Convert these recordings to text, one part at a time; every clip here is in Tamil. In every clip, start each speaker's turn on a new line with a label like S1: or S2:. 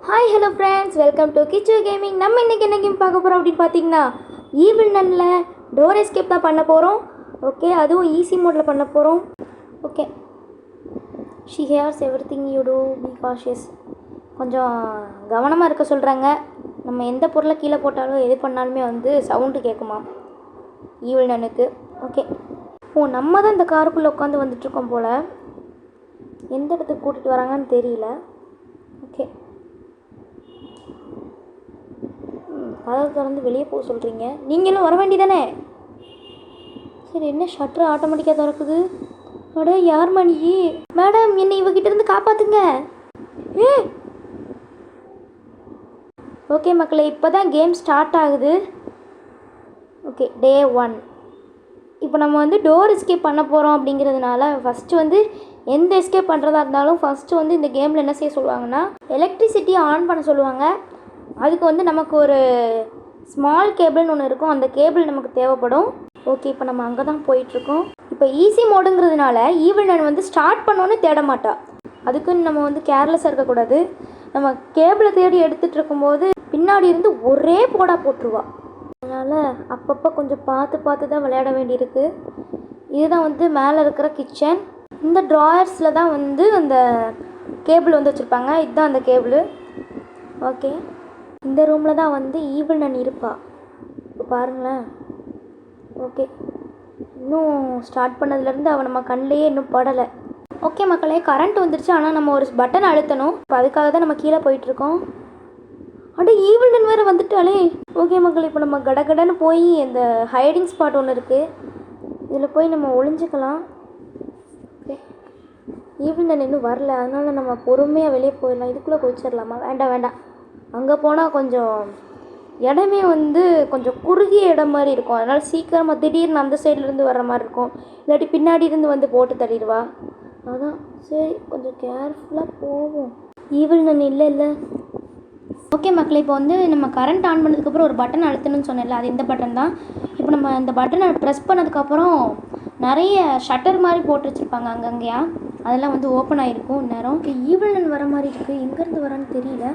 S1: Hi hello friends, welcome to Kichu gaming. நம்ம இன்றைக்கி என்ன கேம் பார்க்க போகிறோம் அப்படின்னு பார்த்தீங்கன்னா, ஈவில் நன்னில் டோர் எஸ்கேப் தான் பண்ண போகிறோம். ஓகே, அதுவும் ஈஸி மோடில் பண்ண போகிறோம். Okay, she hears everything you do, be cautious. கொஞ்சம் கவனமாக இருக்க சொல்கிறாங்க. நம்ம எந்த பொருளை கீழே போட்டாலும் எது பண்ணாலுமே வந்து சவுண்டு கேட்குமா ஈவில் நன்னுக்கு. ஓகே, நம்ம தான் இந்த காருக்குள்ளே உட்காந்து வந்துட்டுருக்கோம் போல். எந்த இடத்துக்கு கூட்டிகிட்டு வராங்கன்னு தெரியல. ஓகே, கதவு திறந்து வெளியே போக சொல்கிறீங்க. நீங்களும் வர வேண்டியதானே? சரி, என்ன ஷட்டர் ஆட்டோமேட்டிக்காக திறக்குது? அட யார் மணி? மேடம், என்னை இவகிட்ட இருந்து காப்பாற்றுங்க. ஓகே மக்களே, இப்போ தான் கேம் ஸ்டார்ட் ஆகுது. ஓகே, டே 1. இப்போ நம்ம வந்து டோர் எஸ்கேப் பண்ண போகிறோம். அப்படிங்கிறதுனால ஃபஸ்ட்டு வந்து எந்த எஸ்கேப் பண்ணுறதா இருந்தாலும் ஃபஸ்ட்டு வந்து இந்த கேமில் என்ன செய்ய சொல்லுவாங்கன்னா, எலக்ட்ரிசிட்டியை ஆன் பண்ண சொல்லுவாங்க. அதுக்கு வந்து நமக்கு ஒரு ஸ்மால் கேபிள்னு ஒன்று இருக்கும். அந்த கேபிள் நமக்கு தேவைப்படும். ஓகே, இப்போ நம்ம அங்கே தான் போயிட்டுருக்கோம். இப்போ ஈஸி மோடுங்கிறதுனால ஈவில் நன் வந்து ஸ்டார்ட் பண்ணோன்னே தேட மாட்டா. அதுக்குன்னு நம்ம வந்து கேர்லெஸ்ஸாக இருக்கக்கூடாது. நம்ம கேபிளை தேடி எடுத்துகிட்டு இருக்கும்போது பின்னாடி இருந்து ஒரே போடாக போட்டுருவா. அதனால் அப்பப்போ கொஞ்சம் பார்த்து தான் விளையாட வேண்டியிருக்கு. இதுதான் வந்து மேலே இருக்கிற கிச்சன். இந்த ட்ராயர்ஸில் தான் வந்து அந்த கேபிள் வந்து வச்சுருப்பாங்க. இதுதான் அந்த கேபிள். ஓகே, இந்த ரூமில் தான் வந்து ஈவில் நன் இருப்பாள். இப்போ பாருங்களேன். ஓகே, இன்னும் ஸ்டார்ட் பண்ணதுலேருந்து அவன் நம்ம கண்ணிலேயே இன்னும் படலை. ஓகே மக்களே, கரண்ட் வந்துருச்சு. ஆனால் நம்ம ஒரு பட்டன் அழுத்தணும். இப்போ அதுக்காக தான் நம்ம கீழே போயிட்டுருக்கோம். அப்படியே ஈவில் நன் வேறு வந்துட்டாலே. ஓகே மக்களே, இப்போ நம்ம கடகடன்னு போய் இந்த ஹைடிங் ஸ்பாட் ஒன்று இருக்குது. இதில் போய் நம்ம ஒளிஞ்சிக்கலாம். ஓகே, ஈவில் நன் இன்னும் வரல. அதனால் நம்ம பொறுமையாக வெளியே போயிடலாம். இதுக்குள்ளே குளிச்சிடலாமா? வேண்டாம். அங்கே போனால் கொஞ்சம் இடமே வந்து கொஞ்சம் குறுகிய இடம் மாதிரி இருக்கும். அதனால் சீக்கிரமாக திடீர்னு அந்த சைட்லேருந்து வர்ற மாதிரி இருக்கும். இல்லாட்டி பின்னாடி இருந்து வந்து போட்டு தள்ளிடுவா. அதான் சரி, கொஞ்சம் கேர்ஃபுல்லாக போவோம். ஈவில் நன் இல்லை. ஓகே மக்களே, இப்போ வந்து நம்ம கரண்ட் ஆன் பண்ணதுக்கப்புறம் ஒரு பட்டன் அழுத்தணும்னு சொன்னேன்ல, அது இந்த பட்டன் தான். இப்போ நம்ம இந்த பட்டனை ப்ரெஸ் பண்ணதுக்கப்புறம் நிறைய ஷட்டர் மாதிரி போட்டு வச்சுருப்பாங்க அங்கங்கேயா. அதெல்லாம் வந்து ஓப்பன் ஆகிருக்கும் நேரம். ஈவில் நன் வர மாதிரி இருக்குது. எங்கேருந்து வரான்னு தெரியல.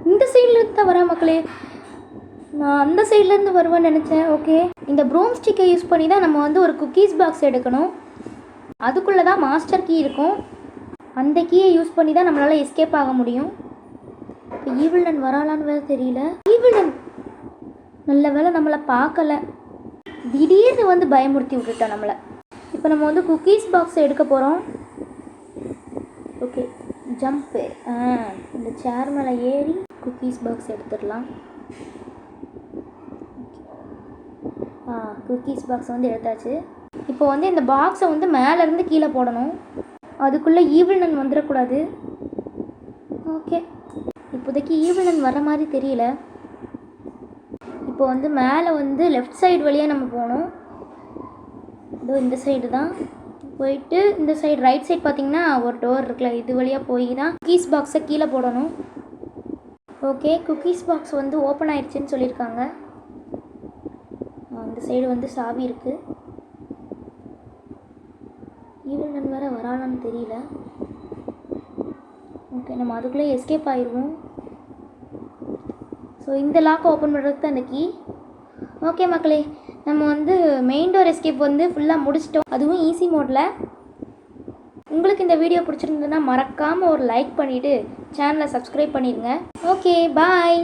S1: இந்த சைட்லேருந்து தான் வரேன் மக்களே. நான் அந்த சைட்லேருந்து வருவேன்னு நினச்சேன். ஓகே, இந்த ப்ரூம் ஸ்டிக்கை யூஸ் பண்ணி தான் நம்ம வந்து ஒரு குக்கீஸ் பாக்ஸ் எடுக்கணும். அதுக்குள்ளே தான் மாஸ்டர் கீ இருக்கும். அந்த கீயை யூஸ் பண்ணி தான் நம்மளால் எஸ்கேப் ஆக முடியும். இப்போ ஈவில் நன் வராலான்னு வேறு தெரியல. ஈவில் நன் நல்ல வேலை நம்மளை பார்க்கலை. திடீர்னு வந்து பயமுறுத்தி விட்டுட்டோம் நம்மளை. இப்போ நம்ம வந்து குக்கீஸ் பாக்ஸை எடுக்க போகிறோம். Okay, jump. இந்த சேர் மேலே ஏறி குக்கீஸ் பாக்ஸ் எடுத்துடலாம். குக்கீஸ் பாக்ஸ் வந்து எடுத்தாச்சு. இப்போ வந்து இந்த பாக்ஸை வந்து மேலேருந்து கீழே போடணும். அதுக்குள்ளே ஈவில் நன் வந்துடக்கூடாது. ஓகே, இப்போதைக்கு ஈவில் நன் வர மாதிரி தெரியல. இப்போ வந்து மேலே வந்து லெஃப்ட் சைடு வழியாக நம்ம போகணும். இதோ இந்த சைடு தான் போயிட்டு, இந்த சைடு ரைட் சைடு பார்த்திங்கன்னா ஒரு டோர் இருக்குல்ல, இது வழியாக போய் தான் குக்கீஸ் பாக்ஸை கீழே போடணும். ஓகே, குக்கீஸ் பாக்ஸ் வந்து ஓப்பன் ஆயிடுச்சுன்னு சொல்லியிருக்காங்க. இந்த சைடு வந்து சாவி இருக்குது. ஈவில் நன் வேறு வரானான்னு தெரியல. ஓகே, நம்ம அதுக்குள்ளே எஸ்கேப் ஆயிடுவோம். ஸோ இந்த லாக்கை ஓப்பன் பண்ணுறதுக்கு தான் இந்த கீ. ஓகே மக்களே, நம்ம வந்து மெயின் டோர் எஸ்கேப் வந்து ஃபுல்லாக முடிச்சிட்டோம். அதுவும் ஈஸி மோடில். உங்களுக்கு இந்த வீடியோ பிடிச்சிருந்ததுன்னா மறக்காமல் ஒரு லைக் பண்ணிவிட்டு சேனலை சப்ஸ்கிரைப் பண்ணிடுங்க. ஓகே, பாய்.